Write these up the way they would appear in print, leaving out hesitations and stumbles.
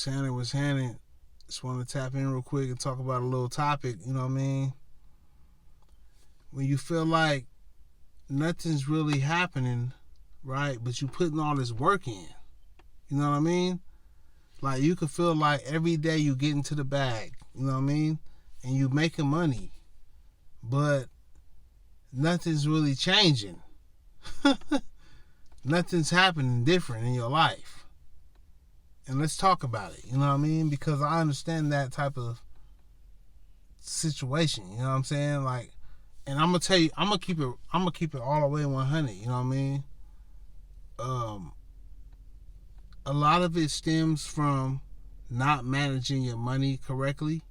What's happening? Just want to tap in real quick and talk about a little topic. You know what I mean? When you feel like nothing's really happening, right? But you putting all this work in. You know what I mean? Like you could feel like every day you get into the bag. You know what I mean? And you making money, but nothing's really changing. Nothing's happening different in your life. And let's talk about it. You know what I mean? Because I understand that type of situation. You know what I'm saying? Like, and I'm gonna tell you, I'm gonna keep it all the way 100. You know what I mean? Um, a lot of it stems from not managing your money correctly.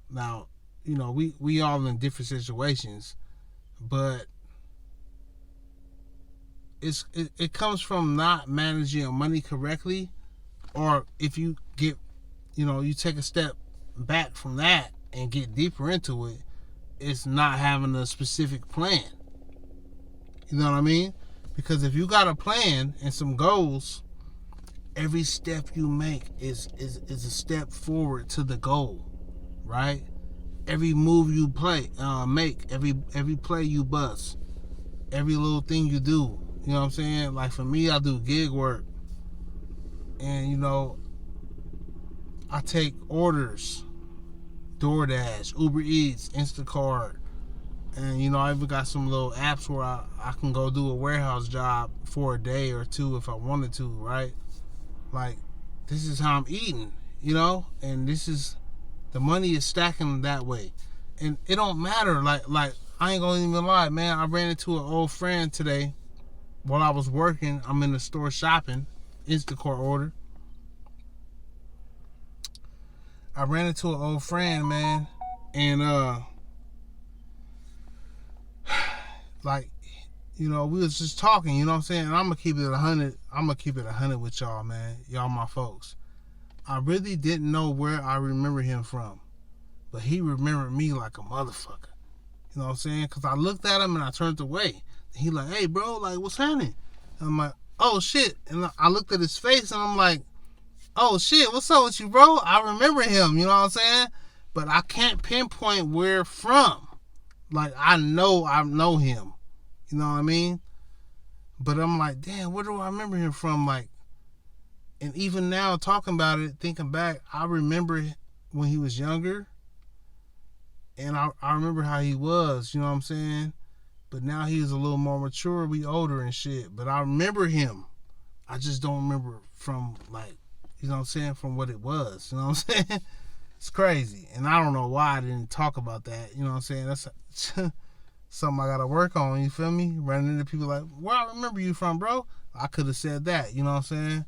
Now, we all in different situations, but it comes from not managing your money correctly, or if you get, you take a step back from that and get deeper into it, it's not having a specific plan. You know what I mean? Because if you got a plan and some goals, every step you make is a step forward to the goal, right? Every move you make, every play you bust, every little thing you do. You know what I'm saying? Like for me, I do gig work, and I take orders, DoorDash, Uber Eats, Instacart, and I even got some little apps where I can go do a warehouse job for a day or two if I wanted to, right? Like, this is how I'm eating, and the money is stacking that way. And it don't matter, like I ain't gonna even lie, man. I ran into an old friend today while I was working. I'm in the store shopping, Instacart order. I ran into an old friend, man, and like, we was just talking, you know what I'm saying? And I'm gonna keep it 100. I'm gonna keep it 100 with y'all, man. Y'all my folks. I really didn't know where I remember him from, but he remembered me like a motherfucker. You know what I'm saying? Because I looked at him and I turned away. He like, hey, bro, like, what's happening? And I'm like, oh, shit. And I looked at his face and I'm like, oh, shit, what's up with you, bro? I remember him, you know what I'm saying? But I can't pinpoint where from. Like, I know him. You know what I mean? But I'm like, damn, where do I remember him from? Like, and even now, talking about it, thinking back, I remember when he was younger. And I remember how he was, you know what I'm saying? But now he's a little more mature. We older and shit. But I remember him. I just don't remember from, like, you know what I'm saying, from what it was. You know what I'm saying? It's crazy. And I don't know why I didn't talk about that. You know what I'm saying? That's something I got to work on. You feel me? Running into people like, where I remember you from, bro? I could have said that. You know what I'm saying?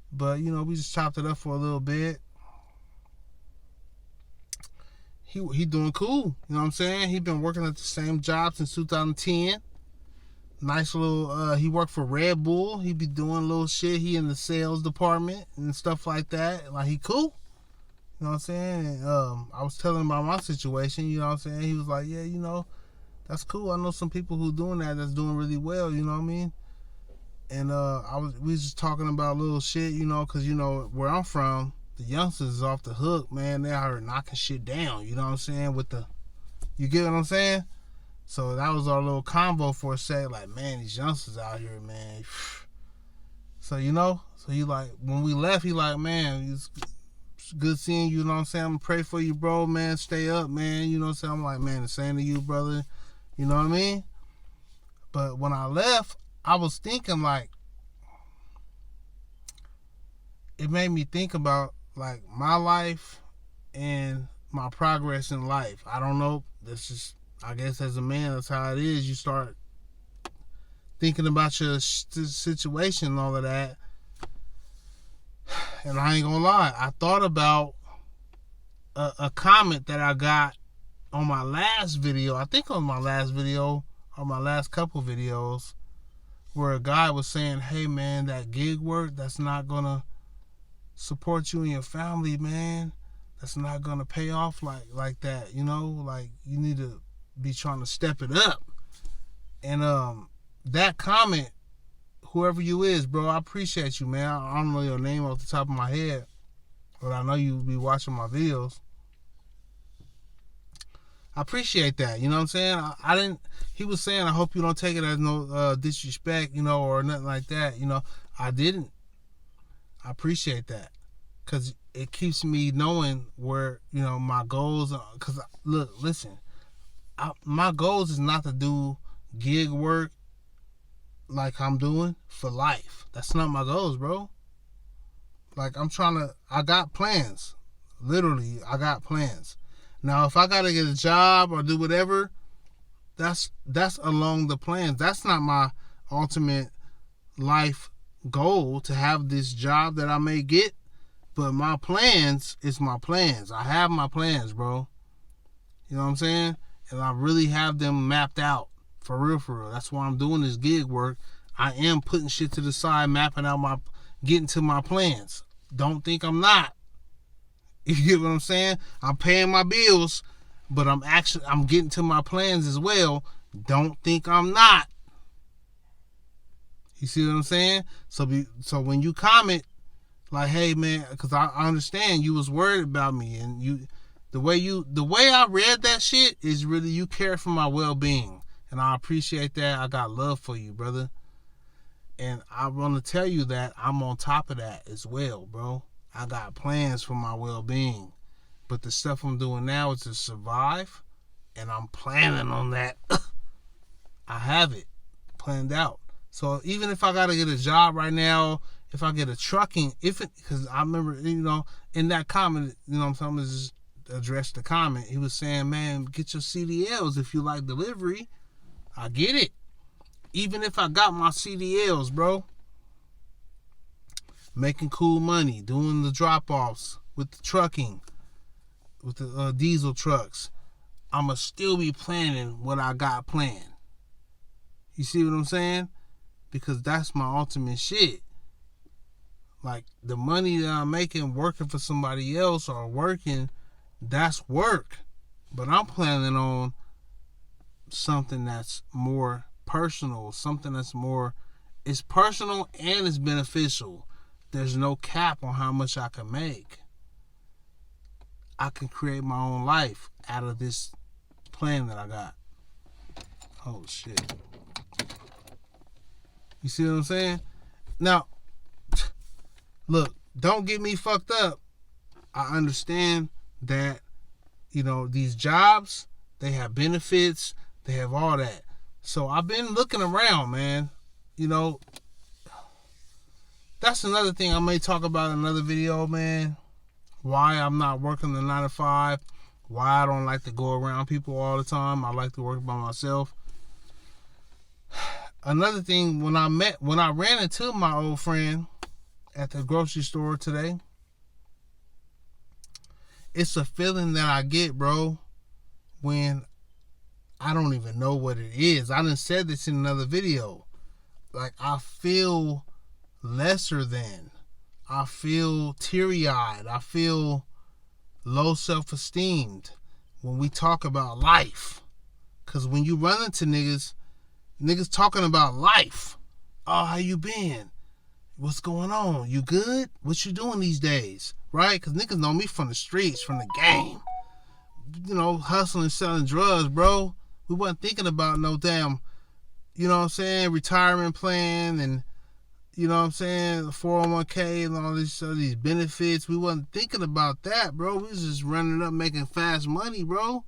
But, we just chopped it up for a little bit. He doing cool. You know what I'm saying? He been working at the same job since 2010. Nice little, he worked for Red Bull. He be doing little shit. He in the sales department and stuff like that. Like, he cool. You know what I'm saying? And, I was telling him about my situation. You know what I'm saying? He was like, yeah, that's cool. I know some people who doing that's doing really well. You know what I mean? And we was just talking about little shit, because, where I'm from, the youngsters is off the hook, man. They are knocking shit down, you know what I'm saying? You get what I'm saying? So that was our little convo for a sec, like, man, these youngsters out here, man. So, so he like, when we left, he like, man, it's good seeing you, you know what I'm saying? I'm gonna pray for you, bro, man. Stay up, man, you know what I'm saying? I'm like, man, the same to you, brother. You know what I mean? But when I left, I was thinking, like, it made me think about, like, my life and my progress in life. I don't know. That's just, I guess as a man, that's how it is. You start thinking about your situation and all of that. And I ain't gonna lie, I thought about a comment that I got on my last video. I think on my last video, or my last couple videos, where a guy was saying, hey, man, that gig work, that's not gonna support you and your family, man. That's not gonna pay off like that, like, you need to be trying to step it up. And that comment, whoever you is, bro, I appreciate you, man. I don't know your name off the top of my head, but I know you be watching my videos. I appreciate that. You know what I'm saying? I didn't. He was saying, I hope you don't take it as no disrespect, you know, or nothing like that. You know, I didn't. I appreciate that, because it keeps me knowing where, you know, my goals are. Because look, listen, my goals is not to do gig work like I'm doing for life. That's not my goals, bro. Like, I got plans. Literally, I got plans. Now, if I gotta get a job or do whatever, that's along the plans. That's not my ultimate life goal, to have this job that I may get. But my plans is my plans. I have my plans, bro. You know what I'm saying? And I really have them mapped out. For real, for real. That's why I'm doing this gig work. I am putting shit to the side, mapping out getting to my plans. Don't think I'm not. You get what I'm saying? I'm paying my bills, but I'm getting to my plans as well. Don't think I'm not. You see what I'm saying? So when you comment, like, hey man, because I understand you was worried about me, and the way I read that shit is really, you care for my well-being. And I appreciate that. I got love for you, brother. And I want to tell you that I'm on top of that as well, bro. I got plans for my well-being. But the stuff I'm doing now is to survive. And I'm planning on that. I have it planned out. So even if I got to get a job right now, if I get a trucking, because I remember, you know, in that comment, you know what I'm saying, just address the comment. He was saying, man, get your CDLs if you like delivery. I get it. Even if I got my CDLs, bro, making cool money, doing the drop-offs with the trucking, with the diesel trucks, I'ma still be planning what I got planned. You see what I'm saying? Because that's my ultimate shit. Like, the money that I'm making working for somebody else or working, that's work. But I'm planning on something that's more personal, something that's more, it's personal and it's beneficial. There's no cap on how much I can make. I can create my own life out of this plan that I got. Oh shit. You see what I'm saying? Now, look, don't get me fucked up. I understand that, you know, these jobs, they have benefits, they have all that. So I've been looking around, man. You know, that's another thing I may talk about in another video, man. Why I'm not working the 9 to 5. Why I don't like to go around people all the time. I like to work by myself. Another thing, when I ran into my old friend at the grocery store today, it's a feeling that I get, bro, when I don't even know what it is. I done said this in another video. Like, I feel lesser than. I feel teary-eyed. I feel low self-esteemed when we talk about life. Because when you run into niggas talking about life. Oh, how you been? What's going on? You good? What you doing these days? Right? Because niggas know me from the streets, from the game. You know, hustling, selling drugs, bro. We wasn't thinking about no damn, you know what I'm saying, retirement plan and, you know what I'm saying, 401k and all these benefits. We wasn't thinking about that, bro. We was just running up making fast money, bro.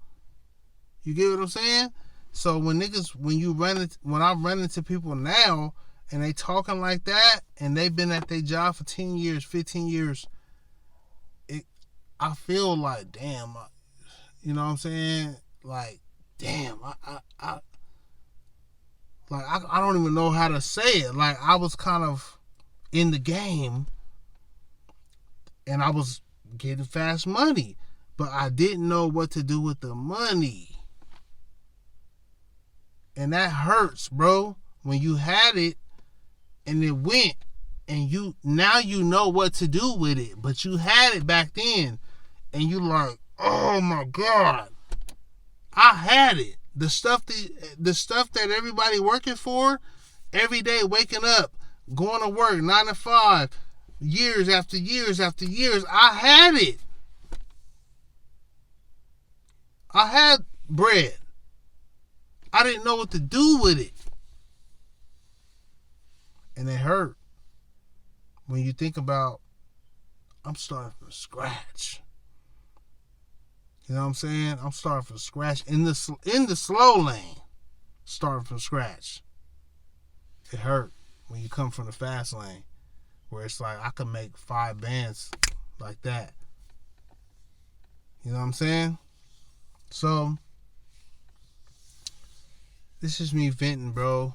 You get what I'm saying? So when I run into people now and they talking like that and they've been at their job for 10 years, 15 years, I feel like, damn, you know what I'm saying? Like, damn, I don't even know how to say it. Like, I was kind of in the game and I was getting fast money, but I didn't know what to do with the money. And that hurts, bro. When you had it and it went and now you know what to do with it, but you had it back then and you like, oh my God, I had it. The stuff that everybody working for, every day waking up, going to work 9 to 5, years after years after years. I had it. I had bread. I didn't know what to do with it. And it hurt. When you think about, I'm starting from scratch. You know what I'm saying? I'm starting from scratch in the slow lane. Starting from scratch. It hurt when you come from the fast lane, where it's like I can make 5 bands like that. You know what I'm saying? So this is me venting, bro.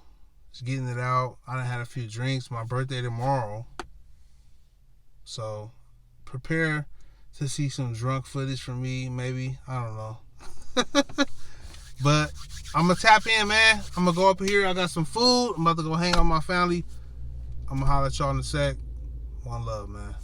Just getting it out. I done had a few drinks. My birthday tomorrow. So prepare to see some drunk footage from me, maybe. I don't know. But I'm going to tap in, man. I'm going to go up here. I got some food. I'm about to go hang out with my family. I'm going to holler at y'all in a sec. One love, man.